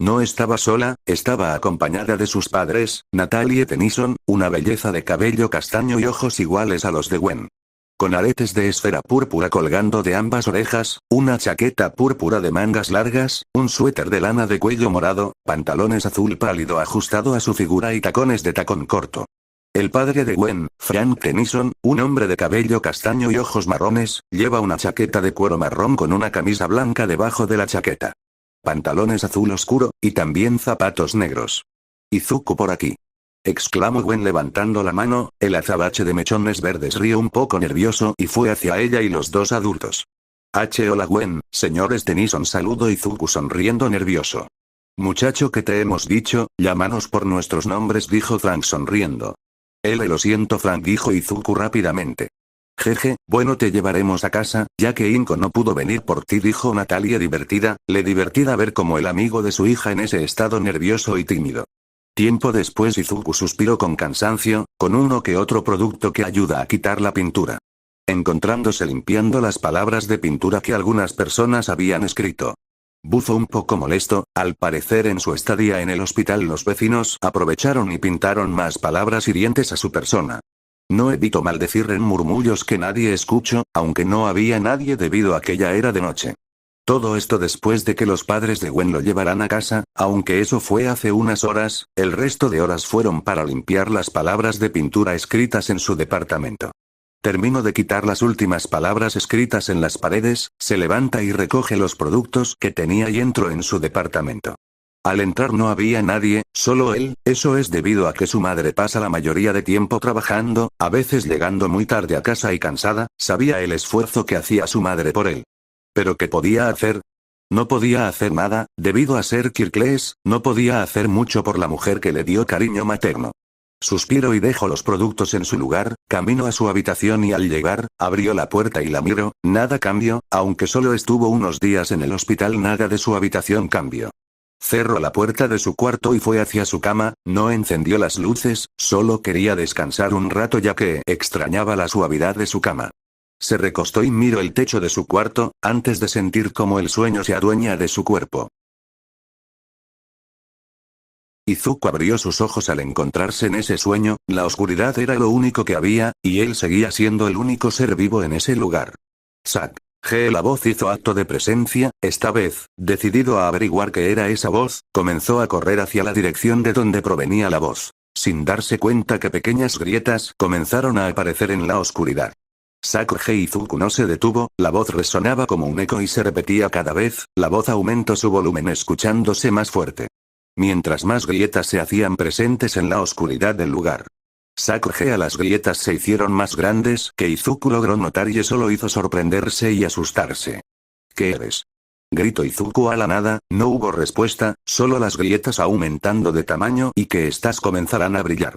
No estaba sola, estaba acompañada de sus padres, Natalie Tennyson, una belleza de cabello castaño y ojos iguales a los de Gwen. Con aretes de esfera púrpura colgando de ambas orejas, una chaqueta púrpura de mangas largas, un suéter de lana de cuello morado, pantalones azul pálido ajustado a su figura y tacones de tacón corto. El padre de Gwen, Frank Tennyson, un hombre de cabello castaño y ojos marrones, lleva una chaqueta de cuero marrón con una camisa blanca debajo de la chaqueta. Pantalones azul oscuro, y también zapatos negros. Izuku por aquí. Exclamó Gwen levantando la mano, el azabache de mechones verdes rió un poco nervioso y fue hacia ella y los dos adultos. Hola Gwen, señores Tennyson saludó Izuku sonriendo nervioso. Muchacho que te hemos dicho, llámanos por nuestros nombres dijo Frank sonriendo. Lo siento Frank dijo Izuku rápidamente. Jeje, bueno te llevaremos a casa, ya que Inko no pudo venir por ti dijo Natalia divertida ver como el amigo de su hija en ese estado nervioso y tímido. Tiempo después Izuku suspiró con cansancio, con uno que otro producto que ayuda a quitar la pintura. Encontrándose limpiando las palabras de pintura que algunas personas habían escrito. Bufó un poco molesto, al parecer en su estadía en el hospital los vecinos aprovecharon y pintaron más palabras hirientes a su persona. No evitó maldecir en murmullos que nadie escuchó, aunque no había nadie debido a que ya era de noche. Todo esto después de que los padres de Gwen lo llevaran a casa, aunque eso fue hace unas horas, el resto de horas fueron para limpiar las palabras de pintura escritas en su departamento. Terminó de quitar las últimas palabras escritas en las paredes, se levanta y recoge los productos que tenía y entró en su departamento. Al entrar no había nadie, solo él, eso es debido a que su madre pasa la mayoría de tiempo trabajando, a veces llegando muy tarde a casa y cansada, sabía el esfuerzo que hacía su madre por él. ¿Pero qué podía hacer? No podía hacer nada, debido a ser Kirkles, no podía hacer mucho por la mujer que le dio cariño materno. Suspiró y dejó los productos en su lugar, caminó a su habitación y al llegar, abrió la puerta y la miró, nada cambió, aunque solo estuvo unos días en el hospital nada de su habitación cambió. Cerró la puerta de su cuarto y fue hacia su cama, no encendió las luces, solo quería descansar un rato ya que extrañaba la suavidad de su cama. Se recostó y miró el techo de su cuarto, antes de sentir cómo el sueño se adueña de su cuerpo. Izuku abrió sus ojos al encontrarse en ese sueño, la oscuridad era lo único que había, y él seguía siendo el único ser vivo en ese lugar. La voz hizo acto de presencia, esta vez, decidido a averiguar qué era esa voz, comenzó a correr hacia la dirección de donde provenía la voz. Sin darse cuenta que pequeñas grietas comenzaron a aparecer en la oscuridad. Izuku no se detuvo, la voz resonaba como un eco y se repetía cada vez, la voz aumentó su volumen escuchándose más fuerte. Mientras más grietas se hacían presentes en la oscuridad del lugar. Las grietas se hicieron más grandes que Izuku logró notar y eso lo hizo sorprenderse y asustarse. ¿Qué eres? Gritó Izuku a la nada, no hubo respuesta, solo las grietas aumentando de tamaño y que estas comenzarán a brillar.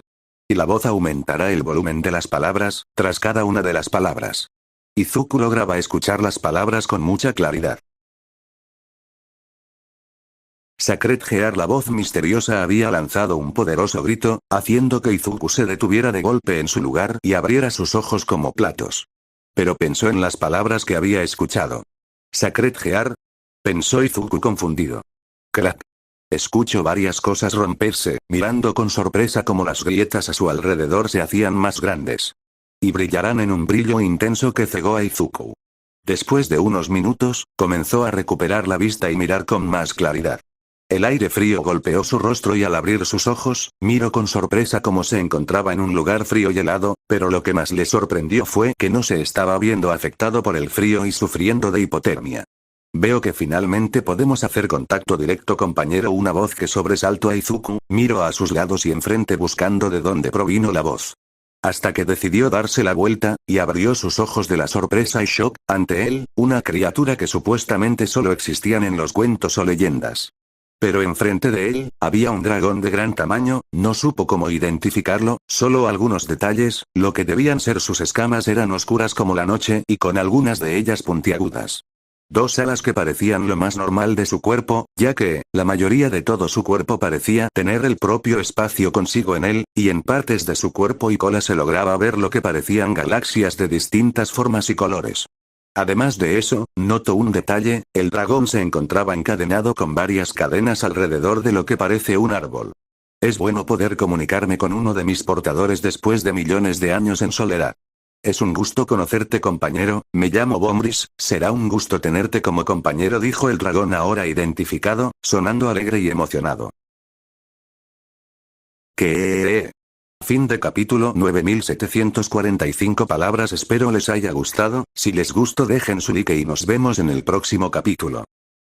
Y la voz aumentará el volumen de las palabras, tras cada una de las palabras. Izuku lograba escuchar las palabras con mucha claridad. La voz misteriosa había lanzado un poderoso grito, haciendo que Izuku se detuviera de golpe en su lugar y abriera sus ojos como platos. Pero pensó en las palabras que había escuchado. Pensó Izuku confundido. Crack. Escucho varias cosas romperse, mirando con sorpresa cómo las grietas a su alrededor se hacían más grandes. Y brillarán en un brillo intenso que cegó a Izuku. Después de unos minutos, comenzó a recuperar la vista y mirar con más claridad. El aire frío golpeó su rostro y al abrir sus ojos, miró con sorpresa cómo se encontraba en un lugar frío y helado, pero lo que más le sorprendió fue que no se estaba viendo afectado por el frío y sufriendo de hipotermia. Veo que finalmente podemos hacer contacto directo compañero una voz que sobresaltó a Izuku, miró a sus lados y enfrente buscando de dónde provino la voz. Hasta que decidió darse la vuelta, y abrió sus ojos de la sorpresa y shock, ante él, una criatura que supuestamente solo existían en los cuentos o leyendas. Pero enfrente de él, había un dragón de gran tamaño, no supo cómo identificarlo, solo algunos detalles, lo que debían ser sus escamas eran oscuras como la noche y con algunas de ellas puntiagudas. Dos alas que parecían lo más normal de su cuerpo, ya que, la mayoría de todo su cuerpo parecía tener el propio espacio consigo en él, y en partes de su cuerpo y cola se lograba ver lo que parecían galaxias de distintas formas y colores. Además de eso, notó un detalle, el dragón se encontraba encadenado con varias cadenas alrededor de lo que parece un árbol. Es bueno poder comunicarme con uno de mis portadores después de millones de años en soledad. Es un gusto conocerte compañero, me llamo Bombris, será un gusto tenerte como compañero dijo el dragón ahora identificado, sonando alegre y emocionado. ¿Qué? Fin de capítulo 9745 palabras. Espero les haya gustado. Si les gustó dejen su like y nos vemos en el próximo capítulo.